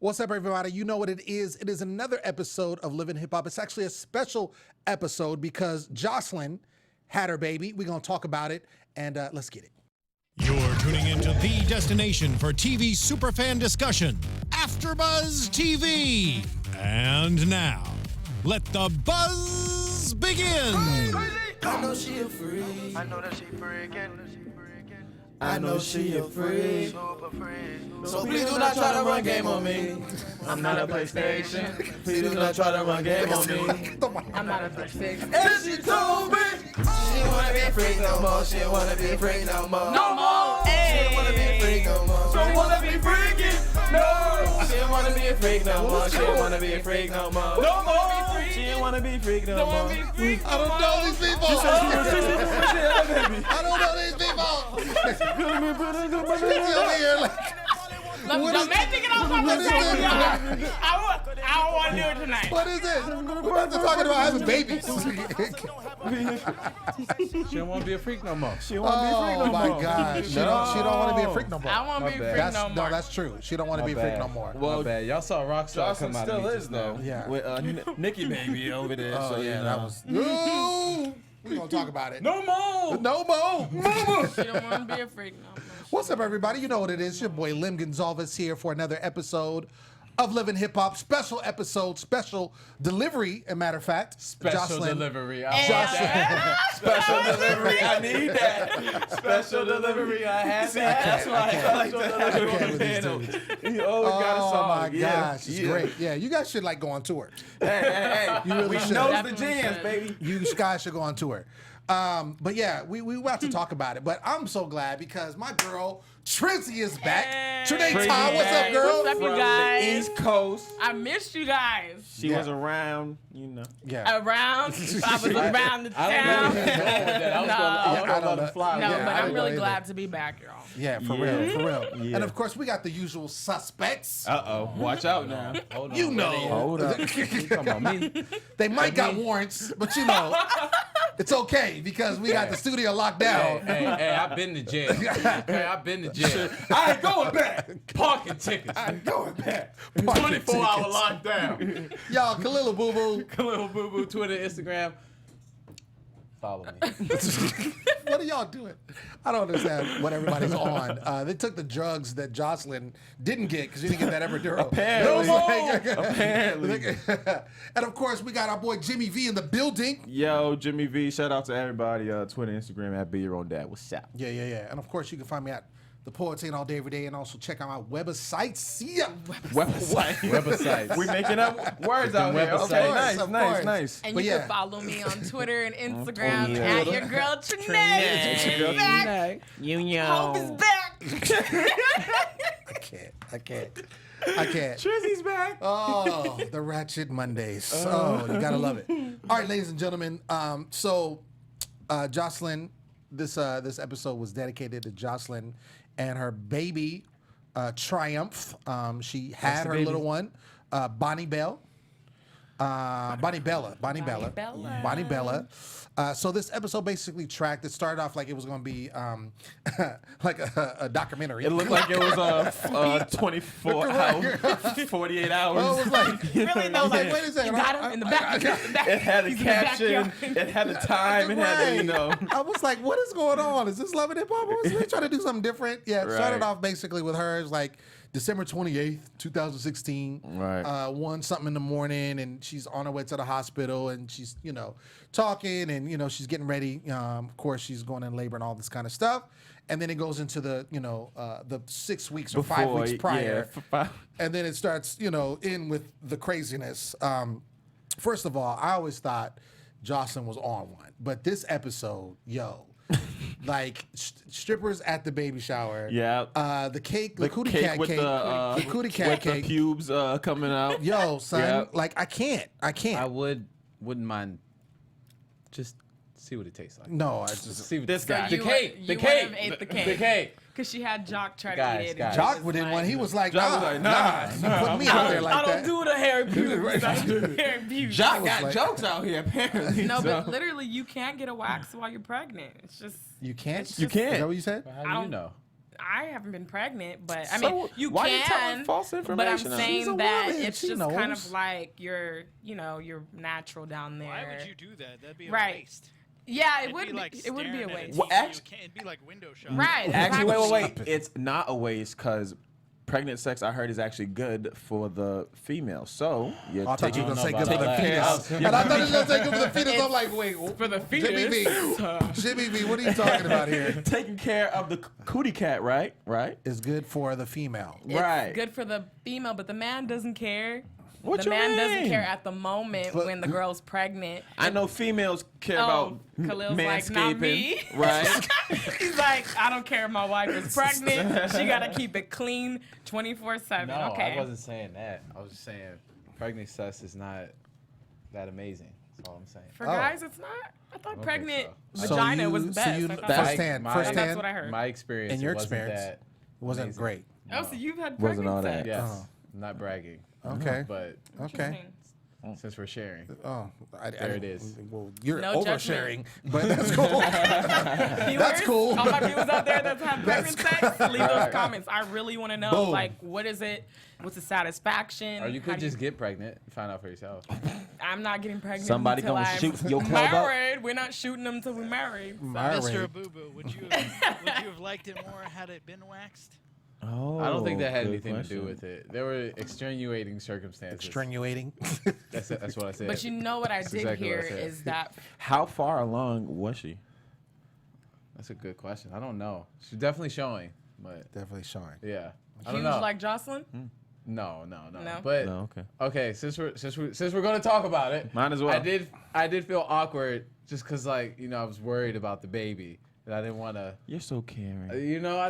What's up, everybody? You know what it is. It is another episode of Living Hip Hop. It's actually a special episode because Joseline had her baby. We're going to talk about it, and let's get it. You're tuning into the destination for TV superfan discussion, AFTERBUZZ TV. And now, let the buzz begin. I know she a freak. I know that she freaking. I know she a freak. Super freak. So please do not try to run game on me. I'm not a PlayStation. Please do not try to run game on me. I'm not a PlayStation. And she told me she don't wanna be a freak no more. She don't wanna be a freak no more. No more. She don't wanna be a freak no more. She don't wanna be freaking. No. She don't wanna be a freak no more. She don't wanna be a freak no more. No more. She don't wanna be a freak no more. I don't know these people. I don't know these people. She's over here like, Don't make me get off my what is this? I don't want to do it tonight. What is it? We're about to talking about having babies. She don't want to be a freak no more. She don't wanna be a freak no Oh more. my God. She don't want to be a freak no more. I want to be My free bad. no more. No, that's true. She don't want to be a freak no more. Well, bad. Y'all saw Rockstar Jocelyn come out still of me is just now. though. Yeah. With Nicki baby over there. Oh, so yeah, that was. Ooh, we're going to talk about it. no more. No more. She don't want to be a freak no more. What's up, everybody? You know what it is. Your boy Lem Gonsalves here for another episode of Living Hip Hop. Special episode, special delivery, as a matter of fact. Special Joseline. delivery. Special delivery. I need that. Special delivery. I have that. That's why I like that. I can't with these dudes. You always got a song. Oh my Yeah. gosh, it's great. Yeah, you guys should like go on tour. Hey. You really We should. know the Definitely jams, should. baby. You guys should go on tour. But yeah, we about to talk about it. But I'm so glad because my girl Trizzy is back. Trene Todd, what's up, girl? What's up, you From guys? the East Coast. I missed you guys. She was around, you know. Yeah. Around. I was around the I town. don't know that. I was No. going I to don't let know. it fly. No, Yeah, but I I'm didn't really know glad either. to be back, y'all. Yeah, for Yeah. real, for real. Yeah. And of course, we got the usual suspects. Uh-oh. Watch out now. Hold on. You know. Hold up. You talking about me? They might got warrants, but you know, it's okay because we got the studio locked down. Hey, I've been to jail. Okay, I've been to jail. I ain't going back. Parking tickets. I'm going back. 24-hour lockdown. Y'all, Khaliel Abooboo. Khaliel Abooboo, Twitter, Instagram. Follow me. What are y'all doing? I don't understand what everybody's on. They took the drugs that Joseline didn't get because she didn't get that epidural. Apparently. Apparently. And of course, we got our boy Jimmy V in the building. Yo, Jimmy V. Shout out to everybody. Twitter, Instagram, at Be Your Own Dad. What's up? Yeah. And of course, you can find me at The Poetine all day, every day, and also check out my website. See ya. Website. Websites. We making up words out here. websites. Okay, Of nice, course, nice, of nice. And But you yeah. can follow me on Twitter and Instagram yeah. at your girl Trene. Back. You know. Hope is back. I can't. Trizzy's back. Oh, the Ratchet Mondays. Oh, you gotta love it. All right, ladies and gentlemen. So, Joseline, this episode was dedicated to Joseline and her baby, Triumph. She had her little one, Bonnie Bella. So this episode basically tracked. It started off like it was going to be like a documentary. It looked like it was 24 hours, 48 hours. Oh, it was like, Really, I was like, though, wait a second. you got him in the back. It had a He's in the caption. backyard. It had a time. It had, you know. I was like, what is going on? Is this Love and Hip Hop? Was they trying to do something different? Yeah, it started Right. off basically with hers like December 28th, 2016. Right. 1 something in the morning, and she's on her way to the hospital, and she's, you know, talking, and, you know, she's getting ready. Of course, she's going in labor and all this kind of stuff. And then it goes into the, you know, the 6 weeks or 5 weeks prior. And then it starts, you know, in with the craziness. First of all, I always thought Joseline was on one. But this episode, yo, like strippers at the baby shower. Yeah. The cake, the The cootie cake cat with cake. the The cootie cat with the cake. pubes coming out. Yo, son, Yeah. like I can't. I wouldn't mind just see what it tastes like. No, I just. See what This guy. The You cake. would- The you cake. would've ate the The cake. cake. Because she had Jock try to Guys, eat it. guys. Jock didn't want. He was like, Jock was like, nah. You put me out there like I that. don't do the hair pubes. I do the hair pubes. Jock was got like- jokes out here, apparently. No, so. but literally, you can't get a wax while you're pregnant. It's just. You can't. It's You just- Is can't. that what you said? How I do you don't- know? I haven't been pregnant, but I So mean, you why you telling can. false But I'm information? She's saying a that woman. it's She just kind knows. of like you're natural down there. Why would you do that? That'd be a Right. waste. Yeah, it It'd would be like it would be a staring at waste. Well, TV. act- You can't- It'd be like window shopping. Right. Actually, exactly. wait. It's not a waste because pregnant sex, I heard, is actually good for the female. So you're I thought you taking were gonna say about good for the that. fetus. And I thought you were gonna say good for the fetus. I'm like, wait, For the Jimmy V, fetus. Jimmy V, what are you talking about here? taking care of the cootie cat, right? Right. Is good for the female. It's Right. good for the female, but the man doesn't care. What the you man doesn't mean? care at the moment But- when the girl's pregnant. I know females care Oh, about Khalil's like, not manscaping, me. right? He's like, I don't care if my wife is pregnant. She gotta keep it clean 24/7. No, Okay. I wasn't saying that. I was just saying pregnant sex is not that amazing. That's all I'm saying. For Oh. guys, it's not. I thought think pregnant so. vagina was So best. you I thought firsthand, My- firsthand, That's what I heard. My experience. in your it wasn't experience, that it wasn't amazing. great. Oh, so you've had Wasn't pregnant all that. sex. Yes. I'm not bragging. Okay. But Okay. Interesting. since we're sharing, Oh, There it is. Well, you're No oversharing, but that's cool. Viewers, cool. All my viewers out there that's had That's pregnant sex, leave those comments. I really want to know, Boom. like, what is it? What's the satisfaction? or you How could do just get pregnant and find out for yourself. I'm not getting pregnant Somebody until gonna I'm shoot your club up? married. We're not shooting them until we're married. Mr. Abooboo, would you have liked it more had it been waxed? Oh, I don't think that had good anything to do question. with it. There were extenuating circumstances. Extenuating. That's what I said. But you know what I That's did exactly what I hear said. is that How far along was she? That's a good question. I don't know. She's definitely showing, but Definitely showing. yeah, I huge don't know. like Joseline. No. No? But No, okay. okay, since we're gonna talk about it, Might as well. I did feel awkward just because I was worried about the baby and I didn't want to. You're so caring. I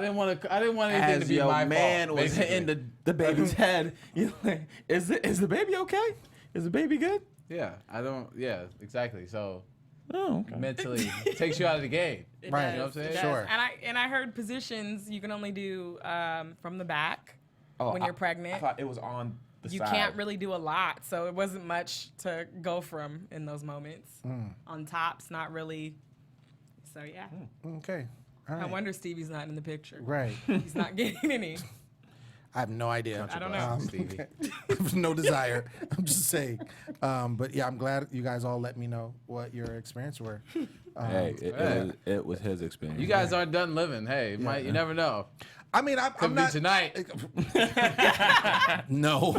didn't want anything As to be your my man fault. was hitting the baby's head, you're like, is the baby okay? Is the baby good? Yeah, I don't. Yeah, exactly. So Oh, okay. mentally, it takes you out of the game. It Right. does, You know what I'm saying? it does. Sure. And I heard positions you can only do from the back Oh, when you're pregnant. I thought it was on the You side. can't really do a lot, so it wasn't much to go from in those moments. On tops, not really. So yeah, Okay. All I right. wonder Stevie's not in the picture. Right. He's not getting any. I have no idea. I don't know. Stevie. No desire. I'm just saying. But yeah, I'm glad you guys all let me know what your experience were. Hey, Yeah. it was his experience. You guys aren't done living. Hey, you never know. I mean, I'm Could be not. tonight. No.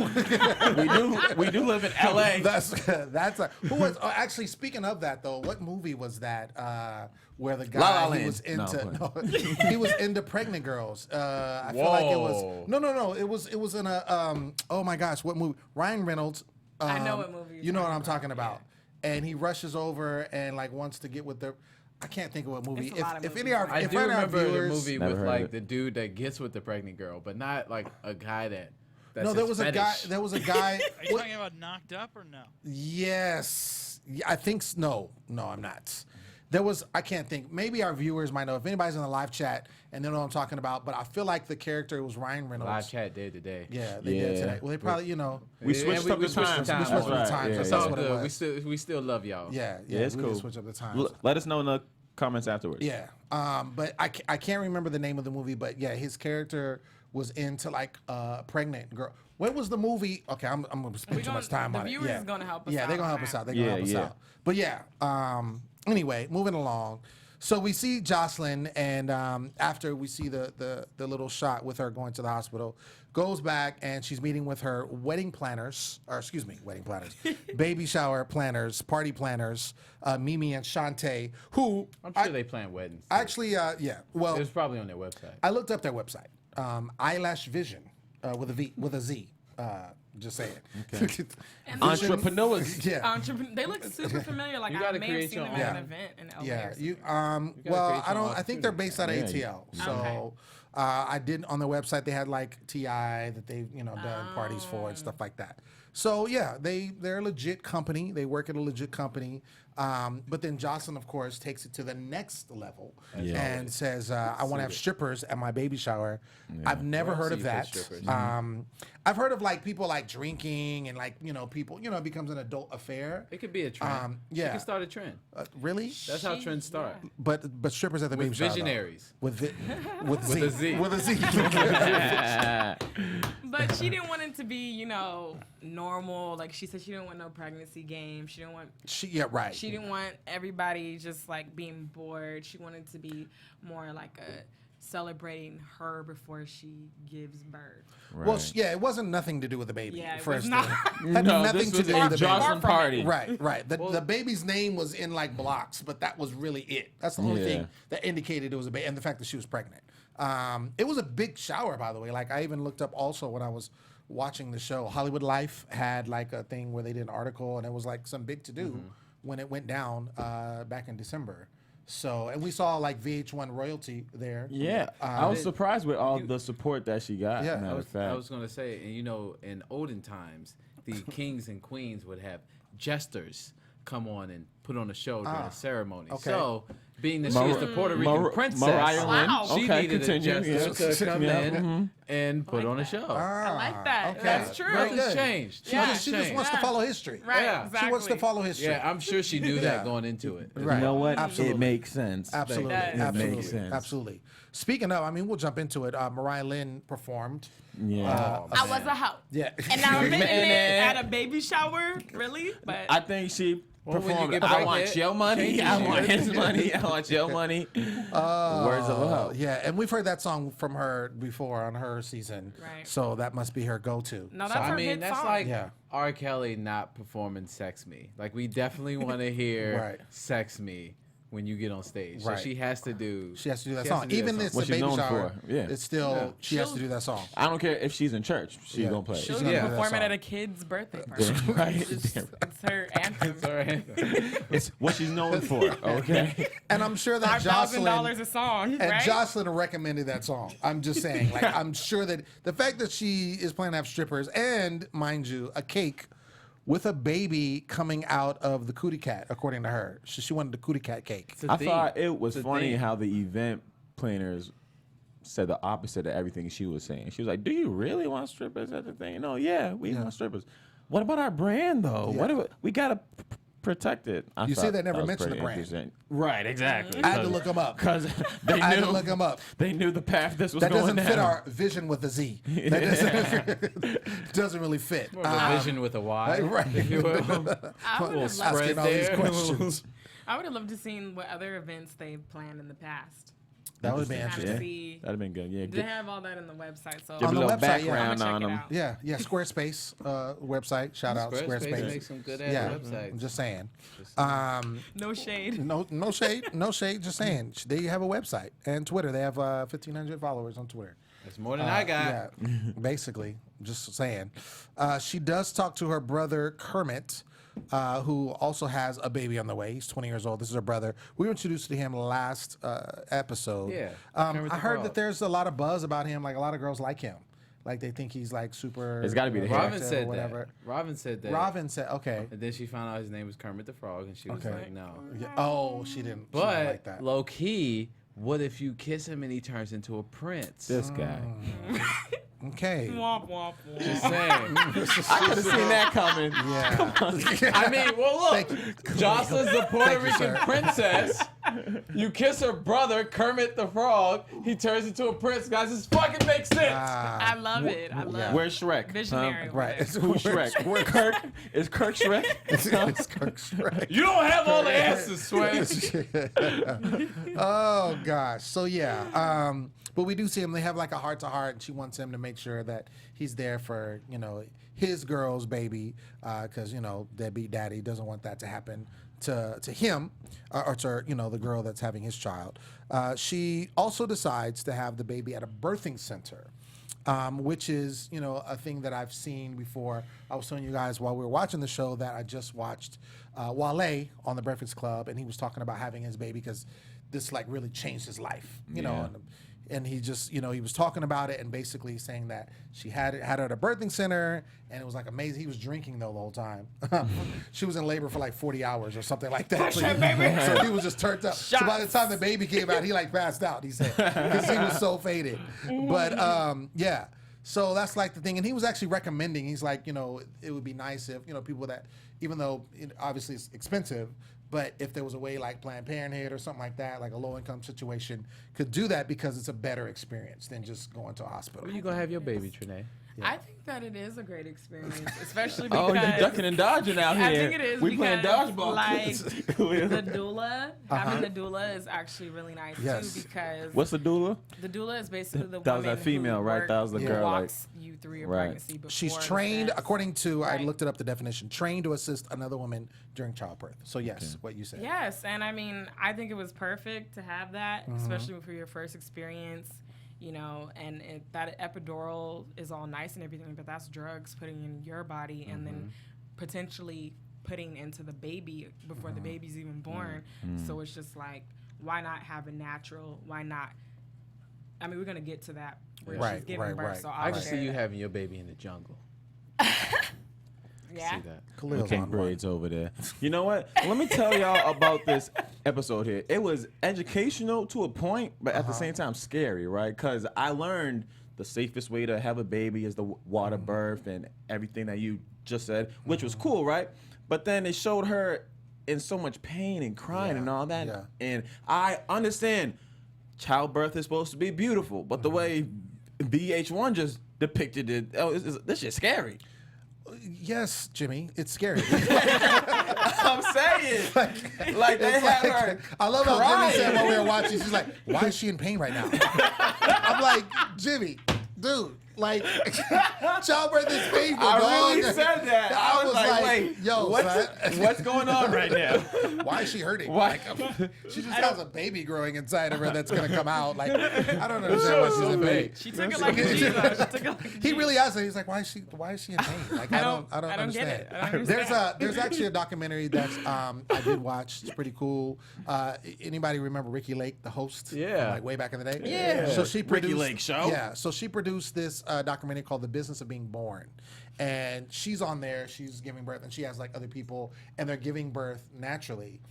we do live in L.A. That's a, who was actually speaking of that though. What movie was that? Where the guy La La he was Land. into he was into pregnant girls. I feel like it was Whoa. no. It was in a oh my gosh, what movie? Ryan Reynolds. I know what movie you're You know what talking I'm talking about. And he rushes over and like wants to get with the. I can't think of what movie. It's a lot of If movies. any are, I if do any of our remember the viewers, movie Never with heard of like it. the dude that gets with the pregnant girl, but not like a guy that. That's no, there his was a guy. fetish. There was a guy. Are you what- talking about Knocked Up or no? Yes. Yeah, I think no, I'm not. There was I can't think. Maybe our viewers might know if anybody's in the live chat and they know what I'm talking about. But I feel like the character was Ryan Reynolds. Live chat did today. Yeah, they did Yeah. today. Well, they probably We switched up the switched times. the we switched up the Right, times. yeah, That's yeah. what it was. We still love y'all. Yeah, it's we cool. did switch up the times. Let us know in the comments afterwards. Yeah, but I can't remember the name of the movie. But yeah, his character was into like pregnant girl. What was the movie? Okay, I'm gonna spend too much time the on it. viewers Yeah, is gonna help us Yeah, out they're gonna on help us that. out. They're gonna help us Yeah. out. But yeah. Anyway, moving along. So we see Joseline, and after we see the little shot with her going to the hospital, goes back and she's meeting with her wedding planners, baby shower planners, party planners, Mimi and Shantae, who I'm sure they plan weddings. too. actually, yeah. Well, It was probably on their website. I looked up their website, Eyelash Vision, with a Z. Just saying. Okay. Entrepreneurs. Yeah. They look super familiar. Like You I gotta may have create seen your them own. at an Yeah. event in LA. Yeah, or something. you create well, your I don't. own I think they're studio. based out of Yeah. ATL. So I did on their website. They had like TI that they've done parties for and stuff like that. So yeah, they're a legit company. They work at a legit company. But then Joseline, of course, takes it to the next level Yeah. and says, I want to have strippers at my baby shower. I've never heard of that. I've heard of like people like drinking and like, people, it becomes an adult affair. It could be a trend. Yeah. She could start a trend. Really? That's how trends start. But strippers at the baby shower. Visionaries. With With a Z. With a Z. But she didn't want it to be, normal. Like she said, she didn't want no pregnancy game. She didn't want. She didn't want everybody just like being bored. She wanted to be more like celebrating her before she gives birth. Right. Well, it wasn't nothing to do with the baby. Yeah, it first was not. Had No, nothing this to was do a with the baby. Joseline party. Right. The baby's name was in like blocks, but that was really it. That's the only thing that indicated it was a baby, and the fact that she was pregnant. It was a big shower, by the way. Like I even looked up also when I was watching the show. Hollywood Life had like a thing where they did an article, and it was like some big to do when it went down back in December. So, and we saw like VH1 royalty there. Yeah, I was surprised with all the support that she got. Yeah. matter of fact. I was going to say, and in olden times, the kings and queens would have jesters come on and put on a show during a ceremony. Okay. So, being that she is the Puerto Rican princess, Mariah Lynn. Wow. she Okay, needed continue. a jester to come in and put like on a that. show. I like that. okay. That's true. Very Nothing's good. changed. She Yeah. just wants to follow history. Right. Yeah. Exactly. She wants to follow history. Yeah, I'm sure she knew that going into it. Right. You know what? Absolutely. It makes sense. Absolutely. It does. Absolutely. makes sense. Absolutely. Speaking of, we'll jump into it. Mariah Lynn performed. Yeah. I was a hoe. Yeah. And I'm admitting it Man. at a baby shower, really? But I think she when you performed. get I pregnant, want your money. change I your want shit. his money. I want your money. Words of a hoe. Yeah, and we've heard that song from her before on her season. Right. So that must be her go-to. no, that's So, her I mean, hit that's song. like Yeah. R. Kelly not performing Sex Me. Like, we definitely want to hear Right. Sex Me when you get on stage. Right. So she has to do She has to do that she has song. to do Even that it's What a she's baby known shower. for, yeah. It's still Yeah. she has to do that song. I don't care if she's in church. She's Yeah. gonna play. She's She'll gonna do that perform it song. at a kid's birthday party. right. It's her anthem. Sorry. It's what she's known for. Okay. And I'm sure that $5,000 Joseline a song, and right? Joseline recommended that song. I'm just saying, like, I'm sure that the fact that she is planning to have strippers and, mind you, a cake with a baby coming out of the cootie cat, according to her. She wanted the cootie cat cake. It's a I theme. thought it was It's a funny theme. how the event planners said the opposite of everything she was saying. She was like, "Do you really want strippers at the thing?" No, yeah, we want strippers. What about our brand though? Yeah. What if we gotta protect it? I You see, thought they never that was mentioned pretty the brand. interesting. Right, exactly. I had to look them up. because they I had knew to look them up. they knew the path this was That going doesn't down. fit our vision with a Z. That doesn't really fit. More of a vision with a Y. right. If you will. I would have loved, Asking all these there. questions. I would have loved to seen what other events they've planned in the past. That would be Kind of interesting. see. That'd have been good. Yeah, They have all that on the website, so give On a the little website, yeah. background I'ma on check it them. out. Yeah, Squarespace website. Shout out Squarespace. makes some good ass Yeah, websites. I'm just saying. No shade. No shade, no shade. Just saying. They have a website and Twitter. They have 1,500 followers on Twitter. That's more than I got. Yeah, basically, just saying. She does talk to her brother Kermit, who also has a baby on the way. He's 20 years old. This is her brother. We were introduced to him last episode. Yeah, I Kermit the heard Frog. that there's a lot of buzz about him. Like a lot of girls like him. Like they think he's like super. It's gotta be the hair. Robin attractive or said whatever. that. Robin said that. Robin said, okay. And then she found out his name was Kermit the Frog, and she was Okay. like, no. Yeah. Oh, she didn't. She didn't But like that. low key, what if you kiss him and he turns into a prince? This guy. Okay. Womp womp womp. Just saying. I could have seen that coming. Yeah. I mean, well, look. Thank you. Joseline's the Puerto Thank you, Rican sir. princess. You kiss her brother, Kermit the Frog. He turns into a prince. Guys, this fucking makes sense. I love it. I love Where's Shrek? visionary. Right. with it. Who's Shrek? Kirk? Is Kirk Shrek? It's Kirk's right. You don't have all the answers, Sway. Oh gosh. So yeah. But we do see him. They have like a heart to heart, and she wants him to make sure that he's there for his girl's baby, because deadbeat daddy doesn't want that to happen to him or to the girl that's having his child. She also decides to have the baby at a birthing center. Which is, a thing that I've seen before. I was telling you guys while we were watching the show that I just watched Wale on the Breakfast Club, and he was talking about having his baby because this like really changed his life, Yeah. And and he just, he was talking about it and basically saying that she had her at a birthing center, and it was like amazing. He was drinking though the whole time. She was in labor for like 40 hours or something like that. So he was just turned up. So by the time the baby came out, he like passed out. He said because he was so faded. But yeah. So that's like the thing. And he was actually recommending, he's like, it would be nice if, people that, even though obviously it's expensive, but if there was a way like Planned Parenthood or something like that, like a low income situation, could do that because it's a better experience than just going to a hospital. Where you going to have your baby, Trene? I think that it is a great experience, especially because... Oh, you're ducking and dodging out here. I think it is we playing because, dodgeball. like, the doula, having the doula is actually really nice, too, because... What's the doula? The doula is basically the That was woman that female, who right? That was the girl, walks you through your pregnancy before She's the trained, sex. according to, I Right. looked it up the definition, trained to assist another woman during childbirth. So yes, what you said. Yes, and I mean, I think it was perfect to have that, especially for your first experience, and that epidural is all nice and everything, but that's drugs putting in your body and then potentially putting into the baby before the baby's even born. So it's just like, why not have a natural? Why not? I mean, we're going to get to that where she's giving birth. So I can see you having your baby in the jungle. Yeah. See that. Khalil's King on braids over there. You know what? Let me tell y'all about this episode here. It was educational to a point, but at the same time scary, right? Because I learned the safest way to have a baby is the water birth and everything that you just said, which was cool, right? But then it showed her in so much pain and crying and all that. Yeah. And I understand childbirth is supposed to be beautiful, but the way VH1 just depicted it, this shit's scary. Yes, Jimmy, it's scary. I'm saying, like they had her. I love how crying. Jimmy said while we were watching, she's like, why is she in pain right now? I'm like, Jimmy, dude, like, childbirth is painful, I dog. really said that. I was like, wait, yo, what's going on right now? Why is she hurting? Why? Like, she just has a baby growing inside of her that's going to come out. Like, I don't understand why she's in pain. She took it like a G, though. She took it like a G. He really asked her. He's like, why is she in pain? Like, I don't I don't understand. get it. I don't understand. There's actually a documentary that's I did watch. It's pretty cool. Anybody remember Ricky Lake, the host? Yeah. Like way back in the day. Yeah. So she produced Ricky Lake Show? Yeah. So she produced this documentary called The Business of Being Born, and she's on there. She's giving birth, and she has like other people, and they're giving birth naturally.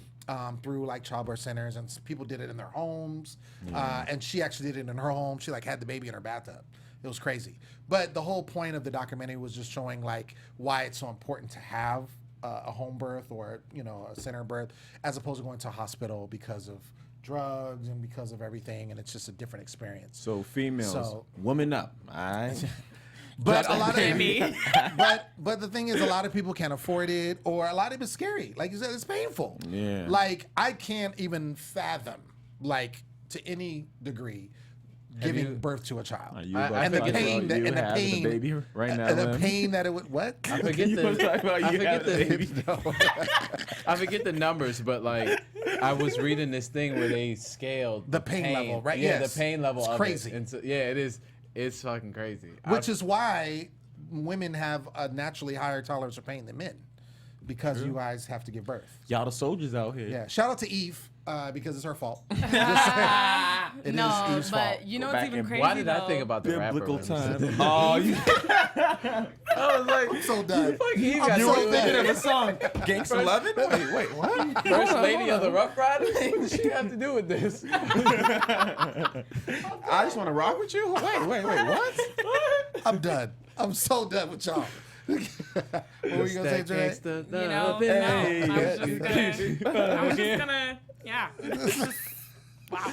Through like childbirth centers, and people did it in their homes, and she actually did it in her home. She like had the baby in her bathtub. It was crazy. But the whole point of the documentary was just showing like why it's so important to have a home birth or a center birth as opposed to going to a hospital because of drugs and because of everything, and it's just a different experience. So females, woman up, all right? But a lot of but the thing is, a lot of people can't afford it, or a lot of it's scary. Like you said, it's painful. Yeah. Like I can't even fathom, like to any degree, giving birth to a child. And the pain that and the pain, the baby right now, and the pain that it would what? I forget I forget the numbers, but like I was reading this thing where they scaled The pain level, right? Yeah, Yes. the pain level. It's of crazy. It. And so, yeah, it is. It's fucking crazy. Which is why women have a naturally higher tolerance for pain than men, because you guys have to give birth. Y'all the soldiers out here. Yeah. Shout out to Eve because it's her fault. It is No, Eve's but fault. you know Go what's back even and- crazy Why did I though? think about the Biblical rapper? when you said time. that? Oh, you. I was like, I'm so done. fuck, he got You so were mad. Thinking of a song, Gangsta 11? Wait, what? First lady of the Rough Riders? What does she have to do with this? I just want to rock with you? Wait, what? I'm done. I'm so done with y'all. What were you gonna say, Dre? You know, Hey, no, I was just gonna, yeah. It's just, wow.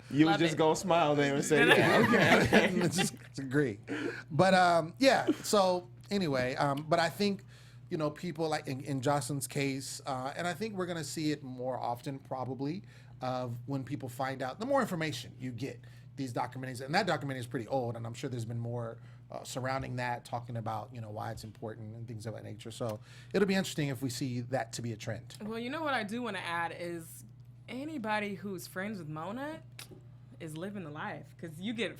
You was Love just it. gonna smile there and say, yeah, okay. just agree. But yeah. So anyway, but I think people like in Joseline's case, and I think we're gonna see it more often probably of when people find out. The more information you get, these documentaries, and that documentary is pretty old, and I'm sure there's been more surrounding that, talking about why it's important and things of that nature. So it'll be interesting if we see that to be a trend. Well, you know what I do want to add is anybody who's friends with Mona, is living the life because you get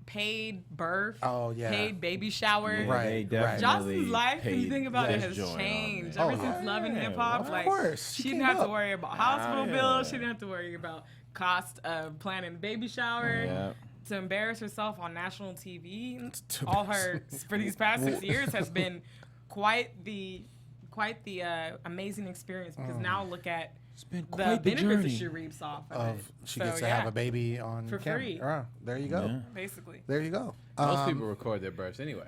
paid birth, Oh, yeah. paid baby shower. Right, They right. definitely Jocelyn's life, when you paid think about it, this has joint on changed there. ever Oh, since yeah. Love and Hip Hop. Of Like, course. she She didn't came have to up. worry about hospital yeah. bills. She didn't have to worry about cost of planning a baby shower. Yeah. To embarrass herself on national TV, all her for these past 6 years has been quite the amazing experience. Because now look at It's been the quite the benefits that journey. she reaps off of it. She So, gets to have a baby on For camera. free. There you go. Yeah. basically. There you go. Most people record their births anyway.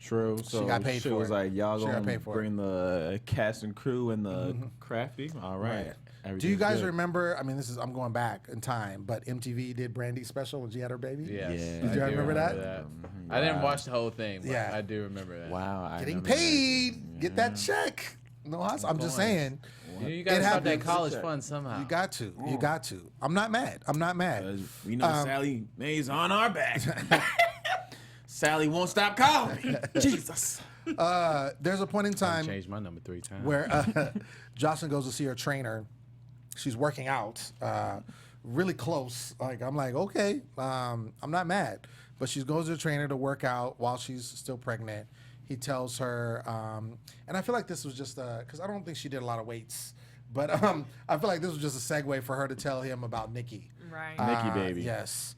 True. So got paid she for was it. like, y'all She got gonna paid for bring the cast and crew and the crafty. All right. Right. Do you Everything's guys good. remember? I mean, I'm going back in time, but MTV did Brandy's special when she had her baby. Yes. Yeah. Did you I do remember that? I didn't Wow. watch the whole thing, but Yeah. I do remember that. Wow. I Getting remember that. paid, get that check. No, I'm just saying. You gotta start that happens. college fund somehow. You got to. You got to. I'm not mad. I'm not mad. 'Cause we know Sally Mae's on our back. Sally won't stop calling me. Jesus. There's a point in I time changed my number 3 times. where Jocelyn goes to see her trainer. She's working out really close. Like, I'm like, okay, I'm not mad. But she goes to the trainer to work out while she's still pregnant. He tells her, and I feel like this was just because I don't think she did a lot of weights. But I feel like this was just a segue for her to tell him about Nikki. Right. Nikki, baby. Yes.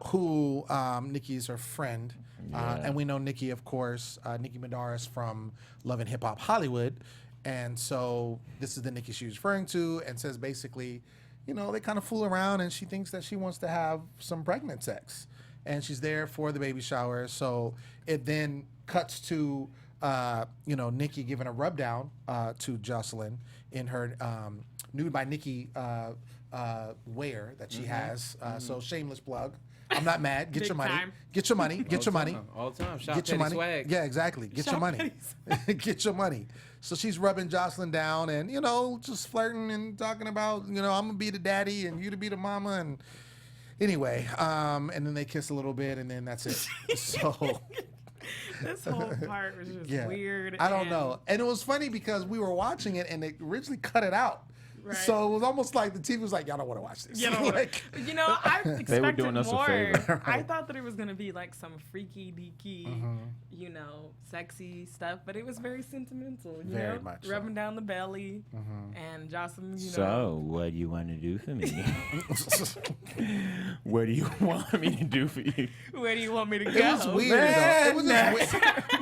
Who Nikki is her friend. And we know Nikki, of course, Nikki Madaris from Love and Hip Hop Hollywood. And so this is the Nikki she was referring to and says basically, you know, they kind of fool around and she thinks that she wants to have some pregnant sex. And she's there for the baby shower. So it then cuts to, Nikki giving a rub down to Jocelyn in her Nude by Nikki wear that she has. So shameless plug. I'm not mad. Get Big your money. time. Get your money. Get your money. All the time. Shop Get your Petty money. Swag. Yeah, exactly. Get your Shop money. Get your money. So she's rubbing Jocelyn down and, just flirting and talking about, I'm going to be the daddy and you to be the mama. And anyway, and then they kiss a little bit and then that's it. So This whole part was just yeah. weird. I don't and- know. And it was funny because we were watching it and they originally cut it out. Right. So it was almost like the TV was like, y'all don't want to watch this. You know, Like, I expected doing us a more. favor. I thought that it was gonna be like some freaky deaky, sexy stuff, but it was very sentimental. You Very know, much so. rubbing down the belly, and Jocelyn. So, what do you want to do for me? What do you want me to do for you? where do you want me to go? it was weird. Though. It was just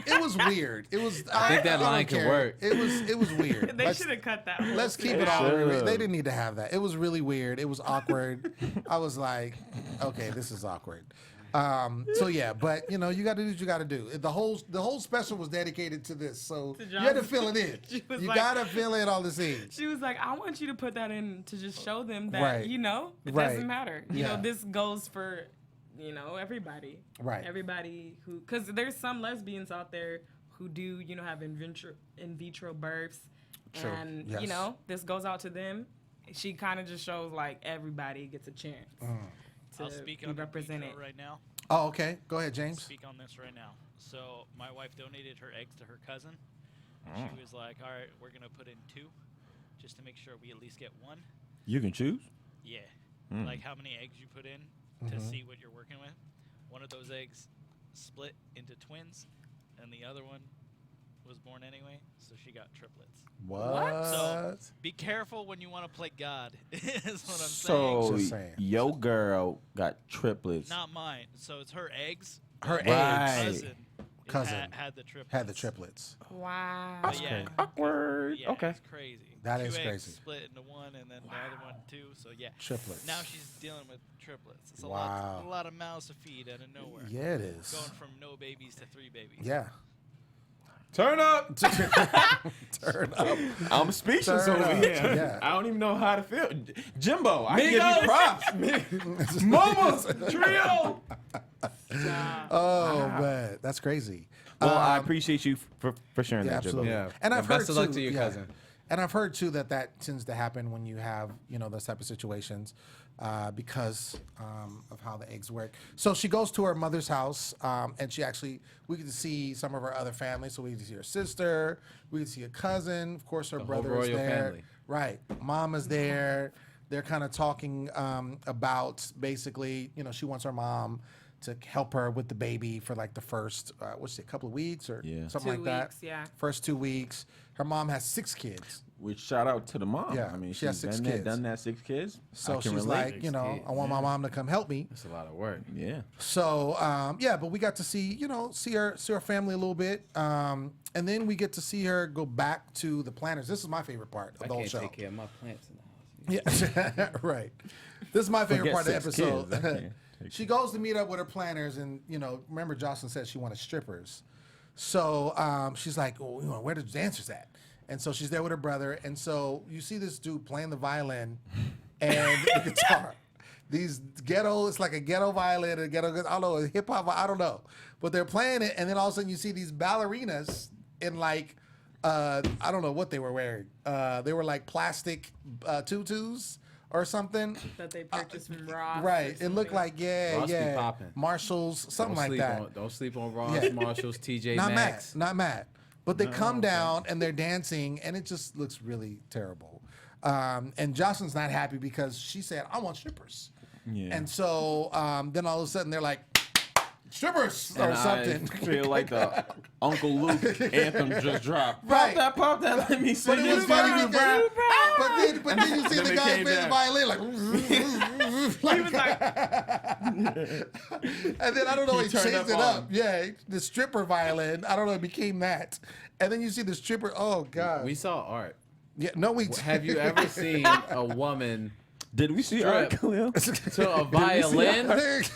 it was weird. It was. I think that don't line could care. work. It was weird. They Let's- should have cut that. Let's keep They it all. should've. They didn't need to have that. It was really weird. It was awkward. I was like, okay, this is awkward. So yeah, but you got to do what you got to do. The whole special was dedicated to this, so you had to fill it in. She was You like- got to fill in all the scenes. She was like, I want you to put that in to just show them that, Right. it Right. doesn't matter. Yeah. This goes for, everybody. Right. Everybody who, because there's some lesbians out there who do, have in vitro births. True. And, Yes. this goes out to them. She kind of just shows like everybody gets a chance I'll to speak be on represented. right now. Oh, okay. Go ahead, James. Speak on this right now. So my wife donated her eggs to her cousin. She was like, "All right, we're gonna put in 2, just to make sure we at least get 1." You can choose. Yeah, like how many eggs you put in to see what you're working with. One of those eggs split into twins, and the other one was born anyway, so she got triplets. What? So be careful when you want to play God. Is what I'm So, Just saying. your girl got triplets. Not mine. So it's her eggs. Her Right. eggs Cousin had the triplets. had the triplets. Wow. But yeah, Awkward. yeah, Okay. it's crazy. That 2 is eggs crazy. split into 1, and then the other one 2. So yeah, Triplets. now she's dealing with triplets. It's Wow. a lot of mouths to feed out of nowhere. Yeah, it is. Going from no babies to 3 babies. Yeah. Turn up. Turn up. I'm speechless Turn over up. here. Yeah. I don't even know how to feel. Jimbo, I give you props. Mama, trio. Oh man, that's crazy. Well, I appreciate you for sharing Yeah, that, Jimbo. absolutely. Yeah. And I've heard best of luck too, to your cousin. And I've heard too that tends to happen when you have those type of situations because of how the eggs work. So she goes to her mother's house, and we get to see some of her other family. So we get to see her sister, we get to see a cousin, of course her The whole brother is royal there, family. right? Mama's there. they're kind of talking about basically, you know, she wants her mom to help her with the baby for like the first, what's it, a couple of weeks or something 2 like that. weeks, yeah. First 2 weeks. Her mom has 6 kids. Which shout out to the mom. Yeah, I mean, she has she's 6 been there, kids. done that, 6 kids. So I can she's relate. like, you know, kids, I want my mom to come help me. That's a lot of work. Yeah. So yeah, but we got to see, you know, see her family a little bit, and then we get to see her go back to the planters. This is my favorite part of I the whole can't show. take care of my plants in the house. Yeah, right. This is my favorite Forget part of the 6 episode. kids. I can't take She goes to meet up with her planners, and you know, remember Joseline said she wanted strippers. So she's like, "Oh, you know, where the dancers at?" And so she's there with her brother, and so you see this dude playing the violin and the guitar. These ghetto, it's like a ghetto violin, a ghetto, I don't know, hip hop, I don't know, but they're playing it, and then all of a sudden you see these ballerinas in like, I don't know what they were wearing. They were like plastic tutus or something. That they purchased from Ross. Right. It looked like, Ross be yeah, popping. Marshalls, something like that. Don't sleep on Ross, Yeah. Marshalls, TJ Not Maxx. mad, not mad. But they come down and they're dancing, and it just looks really terrible. And Joceline's not happy because she said, "I want strippers." Yeah. And so then all of a sudden they're like, "Strippers" or And something. I feel like the Uncle Luke anthem just dropped. Right. Pop that, let me see But it was you funny burn, because, bruh. but then you see Then the they guy came play the down. violin like, He was like, and then I don't know, he turned changed up it on up. Yeah, the stripper violin. I don't know, it became that. And then you see the stripper. Oh God. We saw art. Yeah, no, we. Have you ever seen a woman Did we see Strip. Art Khaliel? to a violin?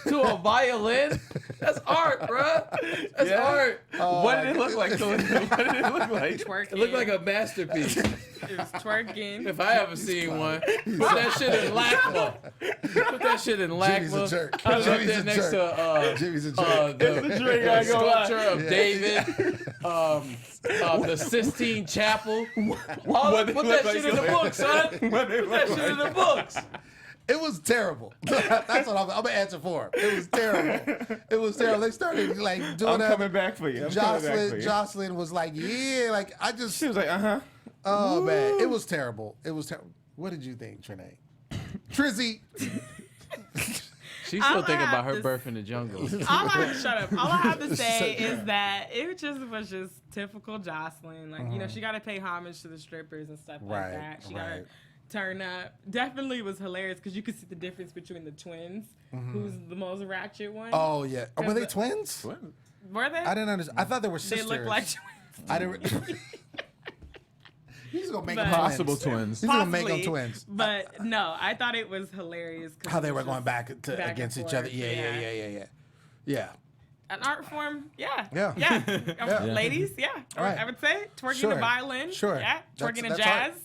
To a violin? That's art, bruh. That's Yeah. art. What did it look like? What did it look like? twerking. It looked like a masterpiece. It was twerking. If I ever seen one, put that shit in LACMA. Put that shit in LACMA. Jimmy's a jerk. I was up Jimmy's there a next jerk. to Jimmy's a jerk. It's a drink, I ain't gonna lie. sculpture of Yeah. David, the Sistine Chapel. What Put it that look shit like? in the book, son. Put What did it that look shit in like? the books. It was terrible. That's what I'm gonna answer for. It was terrible. It was terrible. They started like doing I'm that. coming back for you. I'm coming back for you. Joseline was like, yeah, like I just. She was like, Oh man, it was terrible. It was terrible. What did you think, Trene? Trizzy. She's All still I thinking have about her to birth in the jungle. Shut up. All I have to say is that it just was just typical Joseline. Like, you know, she got to pay homage to the strippers and stuff like Right, that. She got right. to turn up. Definitely was hilarious because you could see the difference between the twins, who's the most ratchet one. Oh yeah. Oh, were they twins? Were they? I didn't understand. I thought they were They sisters. look like twins. I didn't. He's gonna make But- them Possible twins. twins. He's gonna make them Possibly, twins. But no, I thought it was hilarious. 'cause How it they was were going just back back and against each forth. other. Yeah. Yeah. An art form, yeah. Yeah. Yeah. Ladies, yeah. Right. I would say twerking Sure. the violin. Sure. Yeah. That's- Twerking the that's jazz. art.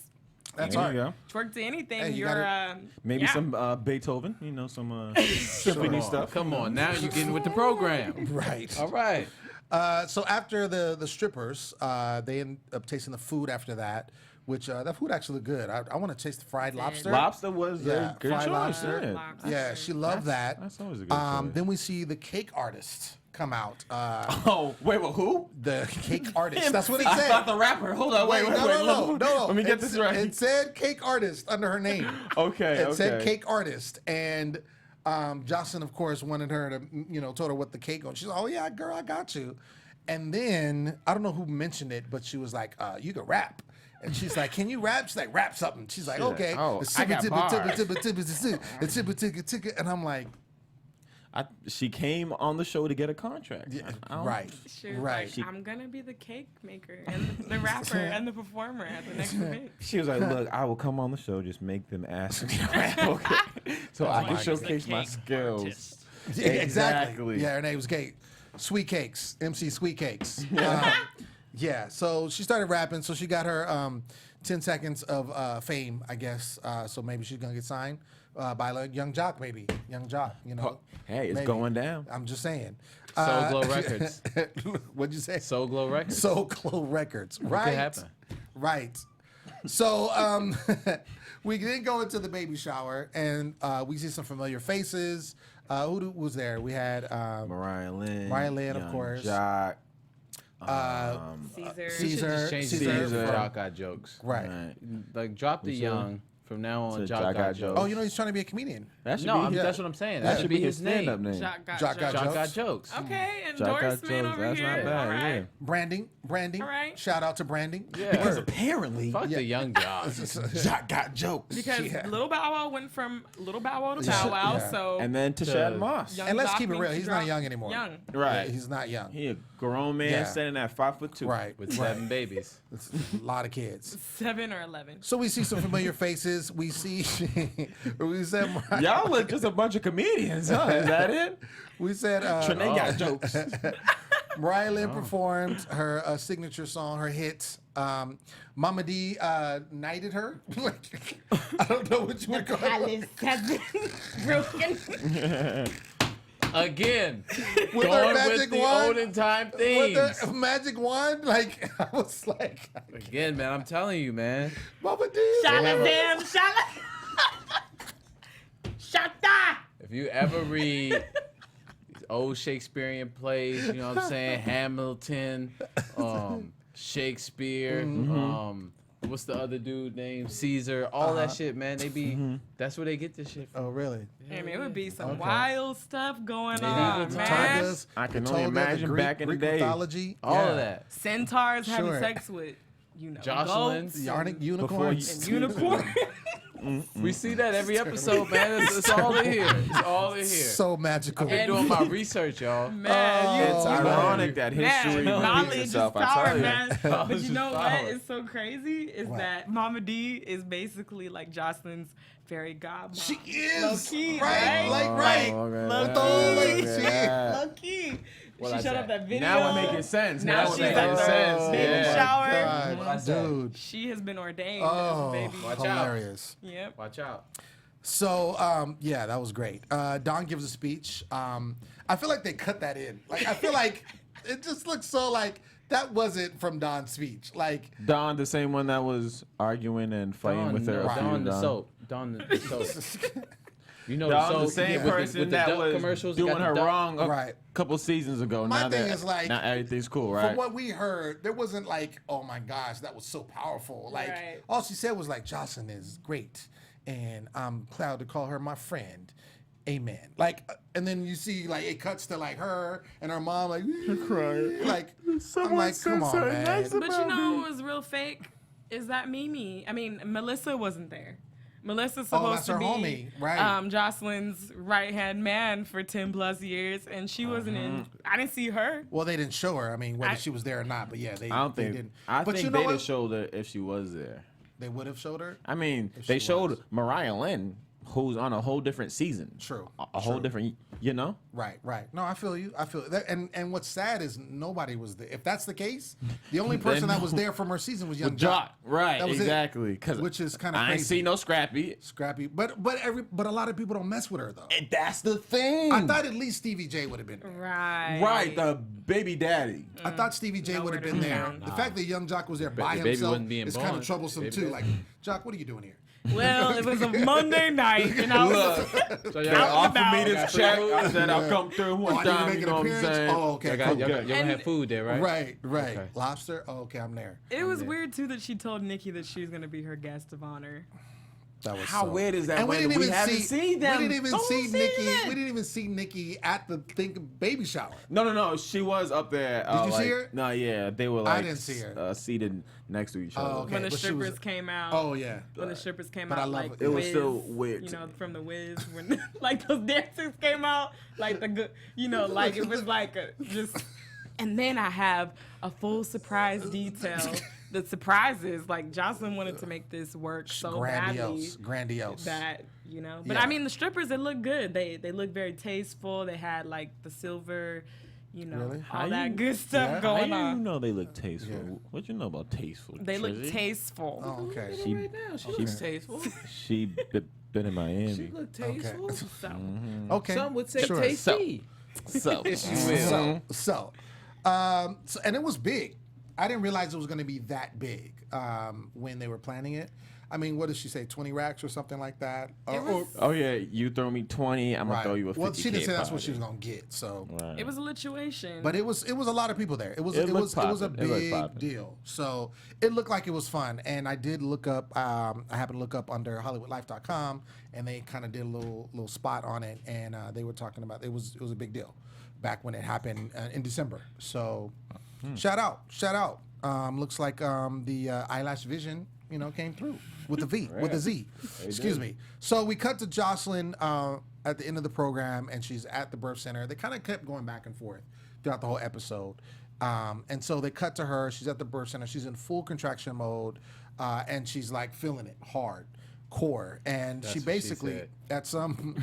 That's There all you right. go. Twerk to anything. Hey, you You're gotta- Maybe yeah. some Beethoven, you know, some symphony stuff. Come on, now you're getting with the program. Right. All right. So after the strippers, they end up tasting the food after that, which that food actually looked good. I want to taste the fried lobster. Lobster was Yeah, a good fried choice. lobster. Yeah. Lobster. Yeah, she loved that. That's always a good choice. Then we see the cake artist come out. Oh, wait, well, who? The cake artist. That's what it I said. thought the rapper. Hold on, wait. No. Let me get this right. It said cake artist under her name. Okay, It said okay. cake artist, and Jocelyn, of course, wanted her to, told her what the cake was. She's like, oh yeah, girl, I got you. And then I don't know who mentioned it, but she was like, you can rap. And she's like, can you rap? She's like, rap something. She's like, okay. oh, I got bars. And I'm like, She came on the show to get a contract. right, She was right. like, I'm gonna be the cake maker and the rapper and the performer at the next event. She was like, look, I will come on the show, just make them ask me to rap, okay? So I can She's a showcase my cake skills. artist. Yeah, exactly. Exactly. Yeah, her name was Kate. Sweet Cakes, MC Sweet Cakes. Yeah, so she started rapping. So she got her 10 seconds of fame, I guess. So maybe she's going to get signed by like Young Jock, maybe. Young Jock, Hey, it's maybe. going down. I'm just saying. Soul Glow Records. What'd you say? Soul Glow Records. Soul Glow Records. Right. could happen. Right. So we then go into the baby shower, and we see some familiar faces. Who was there? We had Mariah Lynn. of Young course. Jock. Caesar. Caesar. Change Caesar. the name for Rock Got Jokes. Right. Right. Like drop the young From now on, To Jock got jokes. Oh, you know he's trying to be a comedian. That should No, be his, that's what I'm saying. that should be his name. stand-up name. Jock got Jock got jokes. Jock got jokes. Okay, Jock got endorsement jokes. over That's here. not bad. All right. Yeah. Branding. All right. Shout out to branding. Yeah. Because apparently, Fuck the young Jock. Jock got jokes. Because Yeah. Little Bow Wow went from Little Bow Wow to Bow Wow, Yeah. so And then to Shad Moss. Young And let's Jock keep it needs real. to He's not drop young anymore. Young. Right. Yeah, he's not young. He a grown man Yeah. standing at 5'2". Right. With 7 babies. It's a lot of kids. 7 or 11. So we see some familiar faces. We see. we said. Y'all look just a bunch of comedians, huh? Is that it? We said. Trene got jokes. Mariah Lynn performed her signature song, her hit. Mama D knighted her. Like, I don't know what you would call it. has been broken. Again. With her Going magic with the wand. olden time With themes. the magic wand, like I was like, Again, man, I'm telling you, man. Mama D. Shalazam, Shata. If you ever read these old Shakespearean plays, you know what I'm saying? Hamilton, Shakespeare, what's the other dude named? Caesar, all that shit, man. They be, that's where they get this shit from. Oh really? I mean, it would be some Okay. wild stuff going Maybe on, it's man. Tongas, I can the only toga, imagine Greek, back in the Greek day. mythology, All yeah. of that. Centaurs having Sure. sex with, Jocelyn. goats Yarnic and unicorns. unicorn. We see that every episode, man. It's all in here. It's all in here. So magical. I've been doing my research, y'all. Man, It's Oh, ironic that history man, repeats knowledge is itself. I power, tell you. man. But Knowledge you is know what power. is so crazy is What? that Mama D is basically like Jocelyn's fairy godmom. She is Low-key, right, right? like right. Low-key. Oh, like, Yeah. Low key. Well, She that's showed it. up that video. Now it making sense. Now it she's making at the sense. baby Yeah. shower. God, dude. She has been ordained Oh, as a baby. Watch out. hilarious. Yep. Watch out. So, yeah, that was great. Don gives a speech. I feel like they cut that in. Like, I feel like it just looks so like that wasn't from Don's speech. Like, Don, the same one that was arguing and fighting with her. a few Dawn the times. soap. Dawn the soap. You know Don, the the soap. same with person with the that duck was commercials, doing got the her duck. wrong a Right. couple seasons ago. My now thing that, is, like, now everything's cool, from right? what we heard, there wasn't like, oh my gosh, that was so powerful. Like, Right. all she said was like, Jocelyn is great, and I'm proud to call her my friend. Amen. Like, and then you see like it cuts to like her and her mom like crying. Like, I'm like, come on, man. But you know what was real fake? Is that Mimi. I mean, Melissa wasn't there. Melissa's Oh, supposed that's to her be homie, right. Jocelyn's right-hand man for 10 plus years, and she wasn't in. I didn't see her. Well, they didn't show her. I mean, whether I- she was there or not, but yeah, they. I don't they think. didn't. I but think you know they'd have what? showed her if she was there. They would have showed her. I mean, If they she showed was. Mariah Lynn, who's on a whole different season. True. A whole True. different, you know? Right, right. No, I feel you. I feel that. And what's sad is nobody was there. If that's the case, the only person that was there from her season was Young Jock. Right, That was it. exactly. Cause Which is kinda I ain't crazy. see no Scrappy. Scrappy, but a lot of people don't mess with her though. And that's the thing. I thought at least Stevie J would have been there. Right. Right, the baby daddy. I thought Stevie J would have Nowhere been to be there. found. The fact that Young Jock was there by the baby himself wasn't being is kind born. of troublesome Baby too. baby. Like, Jock, what are you doing here? Well, it was a Monday night, and I was. So They y'all, offered me got this check. food? I said I'll come through Oh, one I need to time. make You an know what I'm appearance. saying? Oh, okay. y'all cool. got, y'all gonna And- have food there, right? Right, right. Okay. Lobster. Oh, okay, I'm there. It was weird too that she told Nikki that she was gonna be her guest of honor. That was How so- weird is that And we when didn't we even haven't see. seen them? We didn't even Don't see see Nikki. that. We didn't even see Nikki at the baby shower. No. She was up there. Did you see like- her? No, yeah. They were like didn't see her. seated next to each other. Oh, okay. When the but she was- strippers came out. Oh yeah. When the strippers came But I out, love like it. It was Wiz, still weird You to know, me. from the Wiz when like those dancers came out, like the good, you know, like it was like a, just. And then I have a full surprise detail. The surprise is like Jocelyn wanted to make this work so badly Grandiose. that you know. But Yeah. I mean, the strippers they look good. They look very tasteful. They had like the silver, you know, Really? all How that you- good stuff Yeah? going How you on. know they look tasteful? Yeah. What you know about tasteful? They look Trizzy? tasteful. Oh, okay. She, Right now, she looks tasteful. she been in Miami. She look tasteful. So Okay. Some would say Sure. tasty. So, If you will. So, and it was big. I didn't realize it was going to be that big when they were planning it. I mean, what did she say? 20 racks or something like that? Oh yeah, you throw me 20, I'm gonna throw you a 50K. Well, she didn't say that's what party. she was gonna get. So It was a lituation. but it was a lot of people there. It was a big deal. So it looked like it was fun. And I did look up. I happened to look up under HollywoodLife.com, and they kind of did a little spot on it, and they were talking about it was a big deal back when it happened in December. So shout out. Looks like the Eyelash Vision, came through with a V, with a Z. Excuse me. So we cut to Joseline at the end of the program, and she's at the birth center. They kind of kept going back and forth throughout the whole episode. And so they cut to her. She's at the birth center. She's in full contraction mode, and she's like feeling it hard, core. And she basically, at some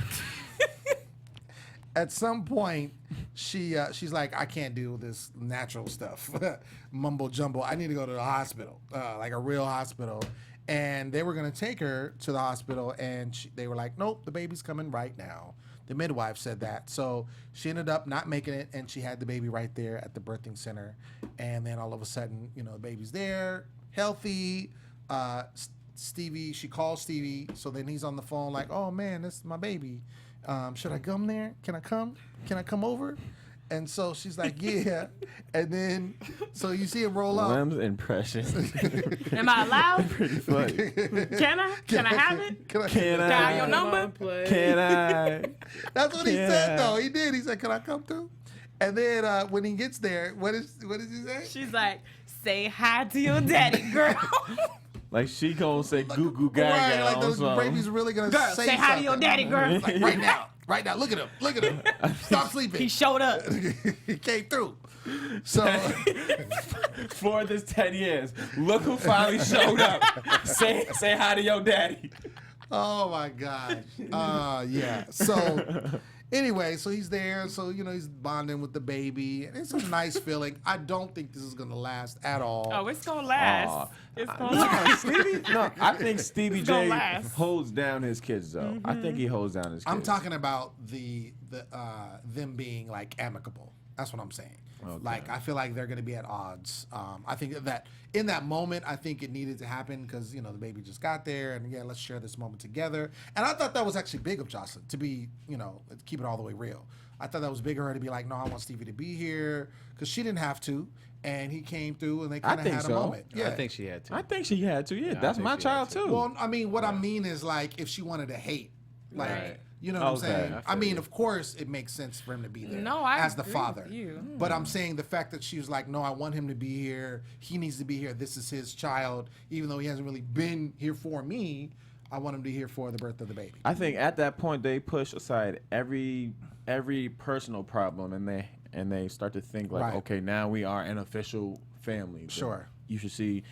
point, she's like, I can't do this natural stuff, mumbo jumbo. I need to go to the hospital, like a real hospital. And they were gonna take her to the hospital, and they were like, nope, the baby's coming right now. The midwife said that. So she ended up not making it, and she had the baby right there at the birthing center. And then all of a sudden, the baby's there, healthy. Stevie, she calls Stevie. So then he's on the phone like, oh man, this is my baby. Should I come there? Can I come? Can I come over? And so she's like, yeah. And then, so you see him roll up. Lem's impression. Am I allowed? Pretty funny. Can I? Can I have it? Can I? Can Dial I? your number? Can I? That's what he Can said, I? though. He did. He said, can I come too? And then when he gets there, what did he say? She's like, say hi to your daddy, girl. Like she gonna say goo goo gaga Right, like or the something. baby's really gonna Girl, say hi to your something. daddy, girl. Like right now. Right now. Look at him. Stop sleeping. He showed up. He came through. So For this 10 years, look who finally showed up. Say hi to your daddy. oh my gosh. Yeah. So anyway, so he's there. So, he's bonding with the baby. And it's a nice feeling. I don't think this is going to last at all. Oh, it's going to last. It's going to last. I think Stevie It's gonna J last. holds down his kids though. Mm-hmm. I think he holds down his kids. I'm talking about the them being like amicable. That's what I'm saying. Okay. Like I feel like they're going to be at odds. I think that in that moment, I think it needed to happen because the baby just got there, and let's share this moment together. And I thought that was actually big of Joseline to be, keep it all the way real. I thought that was big of her to be like, no, I want Stevie to be here because she didn't have to, and he came through, and they kind of think had so. a moment. Yeah, I think she had to. I think she had to. Yeah, I that's think my she child had to. too. Well, I mean, what I mean is like if she wanted to hate, like. Right. You know what I'm Okay, saying? I I feel mean, you. of course, it makes sense for him to be there No, I as the agree father. with you. But I'm saying the fact that she was like, no, I want him to be here. He needs to be here. This is his child. Even though he hasn't really been here for me, I want him to be here for the birth of the baby. I think at that point they push aside every personal problem and they start to think like, Right. okay, now we are an official family. Then Sure. You should see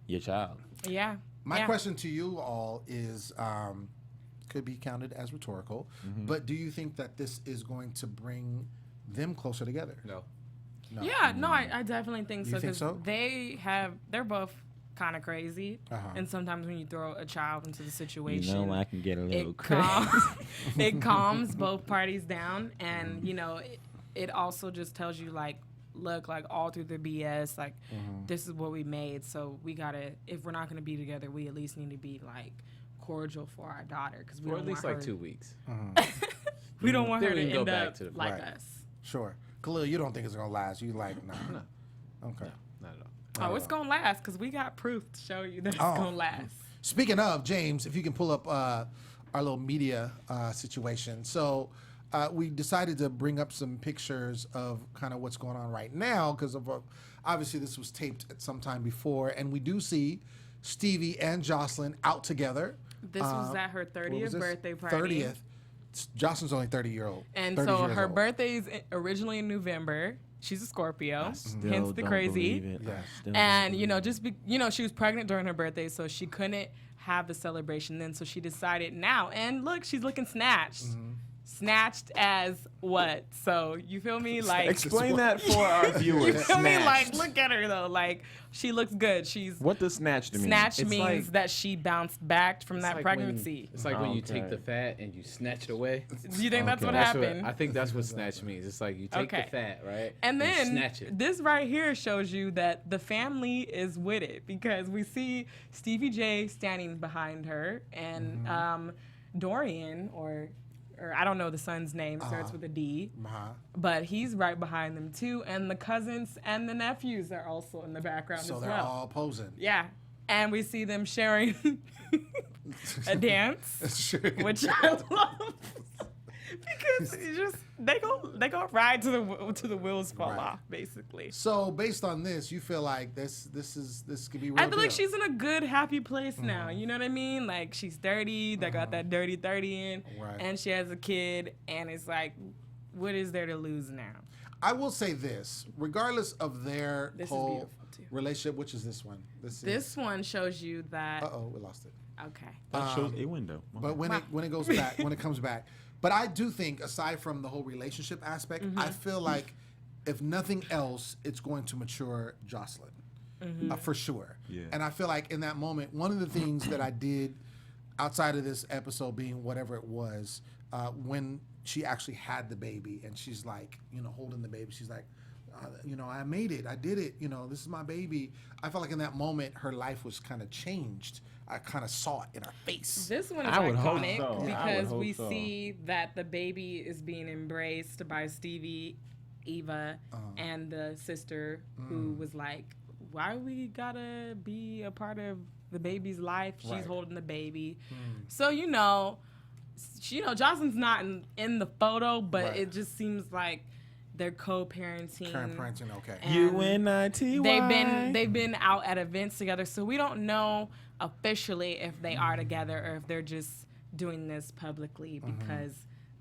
your child. Yeah. My Yeah. question to you all is, could be counted as rhetorical, but do you think that this is going to bring them closer together? No. No. Yeah, no, I definitely think You so. think 'Cause so? they're both kind of crazy. Uh-huh. And sometimes when you throw a child into the situation, can get a it calms, it calms both parties down. And, it also just tells you, like, look, like, all through the BS, like, this is what we made. So we got to, if we're not going to be together, we at least need to be, like, cordial for our daughter. Because we For don't at least want like her, 2 weeks. we don't want her Then to we can go end back up to the- like Right. us. Sure. Khalil, you don't think it's going to last. You like, nah. No. Okay. Not at all. Oh, it's going to last because we got proof to show you that it's Oh. going to last. Speaking of, James, if you can pull up our little media situation. So we decided to bring up some pictures of kind of what's going on right now because of obviously this was taped at some time before. And we do see Stevie and Joseline out together. This was at her What 30th was this? birthday party. 30th. Joceline's only 30-year-old. And 30 so years her old. birthday is originally in November. She's a Scorpio, Still hence the don't crazy. believe it. Yeah. I still And don't she was pregnant during her birthday, so she couldn't have the celebration then. So she decided now, and look, she's looking snatched. Snatched as what? So you feel me? Like Explain that for our you viewers. feel me? Like Snatched. look at her though. Like she looks good. She's What does snatched mean? snatched It's means like- that she bounced back from that like pregnancy. It's like when you take Okay. the fat and you snatch it away. Do you think that's what That's happened? I think that's what snatch means. It's like you take Okay. the fat, right? And you then snatch it. this right here shows you that the family is with it because we see Stevie J standing behind her and Dorian or I don't know the son's name, starts with a D, but he's right behind them too. And the cousins and the nephews are also in the background So as they're well. all posing. Yeah. And we see them sharing a dance, which I love. Because it's just they go ride to the wheels fall Right. off, basically. So based on this, you feel like this could be real. I feel like deal. she's in a good, happy place now. You know what I mean? Like she's 30, they got that dirty 30 in, Right. and she has a kid, and it's like, what is there to lose now? I will say this, regardless of their This is whole beautiful, too. relationship, which is this one. This one shows you that. We lost it. Okay. That shows a window. But when it goes back, when it comes back, but I do think, aside from the whole relationship aspect, I feel like if nothing else, it's going to mature Joseline for sure. Yeah. And I feel like in that moment, one of the things that I did outside of this episode being whatever it was, when she actually had the baby and she's like, holding the baby, she's like, I made it, I did it, this is my baby. I felt like in that moment, her life was kind of changed. I kind of saw it in her face. This one is I would hope iconic so. I would because hope we so. see that the baby is being embraced by Stevie, Eva, and the sister who was like, why we gotta be a part of the baby's life? She's Right. holding the baby. So, Joseline's not in the photo, but Right. it just seems like they're co-parenting. Current parenting, okay. And UNITY. they've been out at events together, so we don't know officially if they are together or if they're just doing this publicly because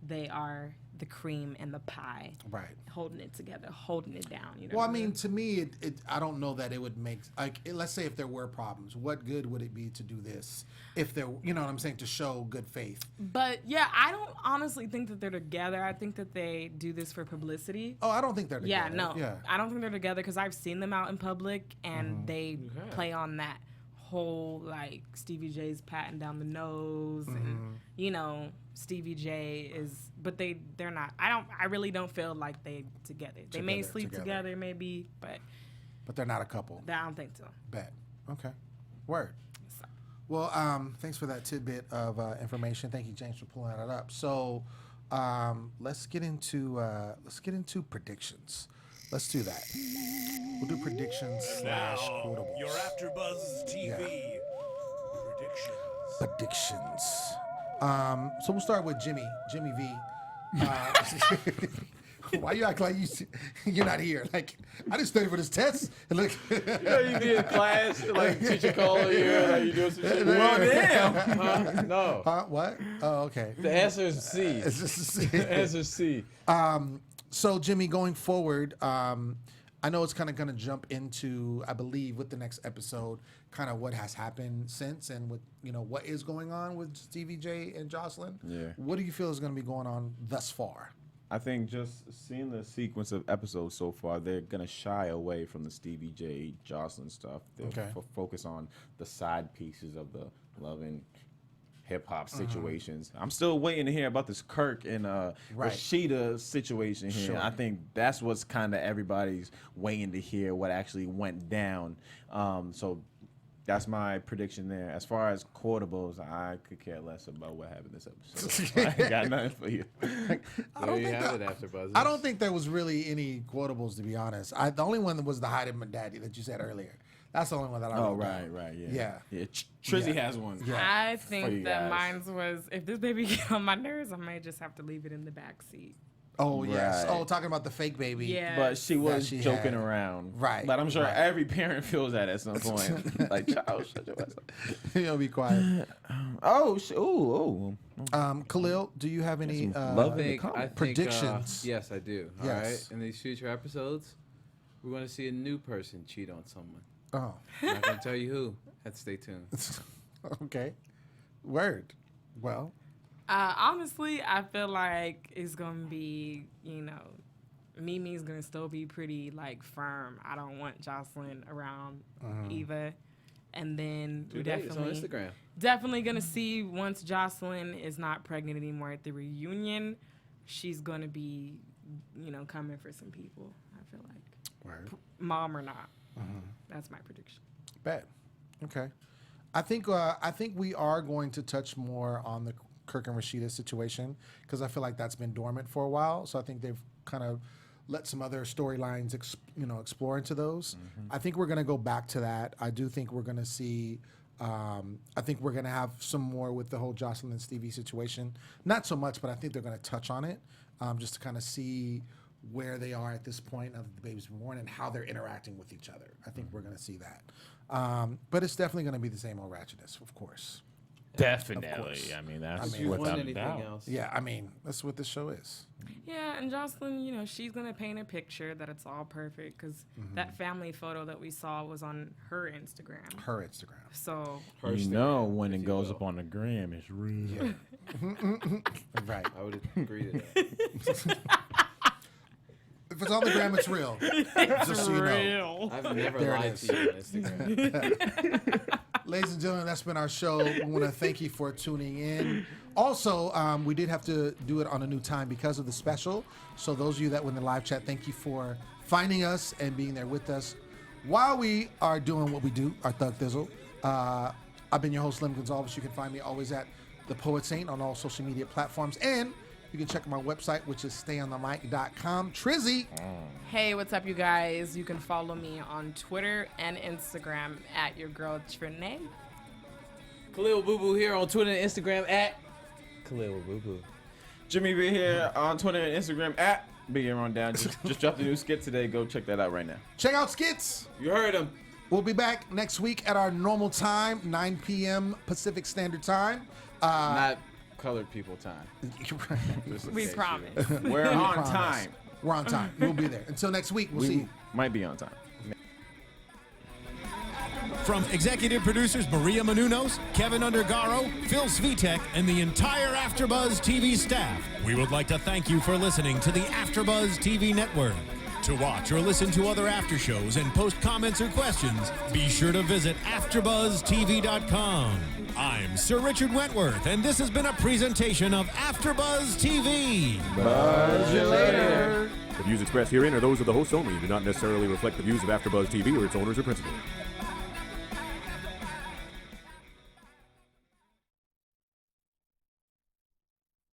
they are the cream and the pie, Right. holding it together, holding it down. You know. Well, I what mean, to me, I don't know that it would make, like, let's say if there were problems, what good would it be to do this if there, you know what I'm saying, to show good faith? But yeah, I don't honestly think that they're together. I think that they do this for publicity. Oh, I don't think they're Yeah, together. no, I don't think they're together because I've seen them out in public and they play on that whole like Stevie J's patting down the nose and Stevie J is, but they're not. I really don't feel like they together. They may Together, sleep together. together, maybe, but But they're not a couple. I don't think so. Bet. Okay. Word. So, Well, thanks for that tidbit of information. Thank you, James, for pulling that up. So, let's get into predictions. Let's do that. We'll do predictions slash quotables. Your AfterBuzz TV Predictions. So we'll start with Jimmy V. Why you act like you're not here? Like, I didn't study for this test. And look, You be in class, like teacher calling you, like you doing some shit. Well, damn. Huh? No. what? Oh, okay. The answer is C. It's just The answer is C. So Jimmy, going forward, I know it's kind of going to jump into, I believe, with the next episode, kind of what has happened since and with what is going on with Stevie J and Joseline. Yeah. What do you feel is going to be going on thus far? I think just seeing the sequence of episodes so far, they're gonna shy away from the Stevie J, Joseline stuff. They'll Okay. focus on the side pieces of the love and hip hop situations. I'm still waiting to hear about this Kirk and Right. Rasheeda situation here. Sure. I think that's what's kind of everybody's waiting to hear what actually went down. So that's my prediction there. As far as quotables, I could care less about what happened this episode. I ain't got nothing for you. There you have it, AfterBuzz. I don't think there was really any quotables, to be honest. The only one that was the hide my daddy that you said earlier. That's the only one that I Oh, wrote right, down. right, yeah. Yeah. Yeah, Trizzy Yeah. has one. Yeah. I For think you that guys. mine was if this baby get on my nerves, I might just have to leave it in the back seat. Oh, yes. Right. Oh, talking about the fake baby. Yeah. But she was she joking had. around. Right, But I'm sure right. every parent feels that at some point. Like, child, shut your ass up. You'll be quiet. Oh, ooh. Khalil, do you have any love in the I comments. think, predictions? yes, I do. All Yes. right. In these future episodes, we're going to see a new person cheat on someone. Oh, I'm not going to tell you who. Have to stay tuned. okay. Word. Well, Honestly, I feel like it's gonna be, Mimi's gonna still be pretty like firm. I don't want Joseline around either. And then we're It's on Instagram. definitely gonna see once Joseline is not pregnant anymore at the reunion, she's gonna be, coming for some people. I feel like, Right. Mom or not. That's my prediction. Bad. Okay. I think we are going to touch more on the Kirk and Rasheeda situation because I feel like that's been dormant for a while. So I think they've kind of let some other storylines, explore into those. I think we're going to go back to that. I do think we're going to see. I think we're going to have some more with the whole Joseline and Stevie situation. Not so much, but I think they're going to touch on it just to kind of see where they are at this point of the baby's born and how they're interacting with each other. I think we're going to see that. But it's definitely going to be the same old ratchetness, of course. Definitely. I mean, that's You want without a anything doubt. else? Yeah, I mean, that's what this show is. Yeah, and Joseline, she's going to paint a picture that it's all perfect because that family photo that we saw was on her Instagram. Her Instagram. So, When it goes up on the gram, it's real. Right. I would agree to that. If it's on the gram, it's real. Just so you know. I've never There it lied is. to you on Instagram. Ladies and gentlemen, that's been our show. We want to thank you for tuning in. Also, we did have to do it on a new time because of the special. So those of you that were in the live chat, thank you for finding us and being there with us while we are doing what we do, our Thug Thizzle. I've been your host, Lem Gonsalves. You can find me always at The Poet Saint on all social media platforms. And you can check my website, which is stayonthemic.com. Trizzy. hey, what's up, you guys? You can follow me on Twitter and Instagram at your girl Trene. Khaliel Abooboo here on Twitter and Instagram at Khaliel Abooboo. Jimmy B here on Twitter and Instagram at Big Rundown. Just dropped a new skit today. Go check that out right now. Check out Skits. You heard him. We'll be back next week at our normal time, 9 p.m. Pacific Standard Time. Not colored people time. Just in We case you- promise. We're on promise. time. We're on time. We'll be there. Until next week, we'll see We you. might be on time. From executive producers Maria Menounos, Kevin Undergaro, Phil Svitek, and the entire AfterBuzz TV staff, we would like to thank you for listening to the AfterBuzz TV network. To watch or listen to other after shows and post comments or questions, be sure to visit AfterBuzzTV.com. I'm Sir Richard Wentworth, and this has been a presentation of AfterBuzz TV. Buzz you later. The views expressed herein are those of the hosts only and do not necessarily reflect the views of AfterBuzz TV or its owners or principals.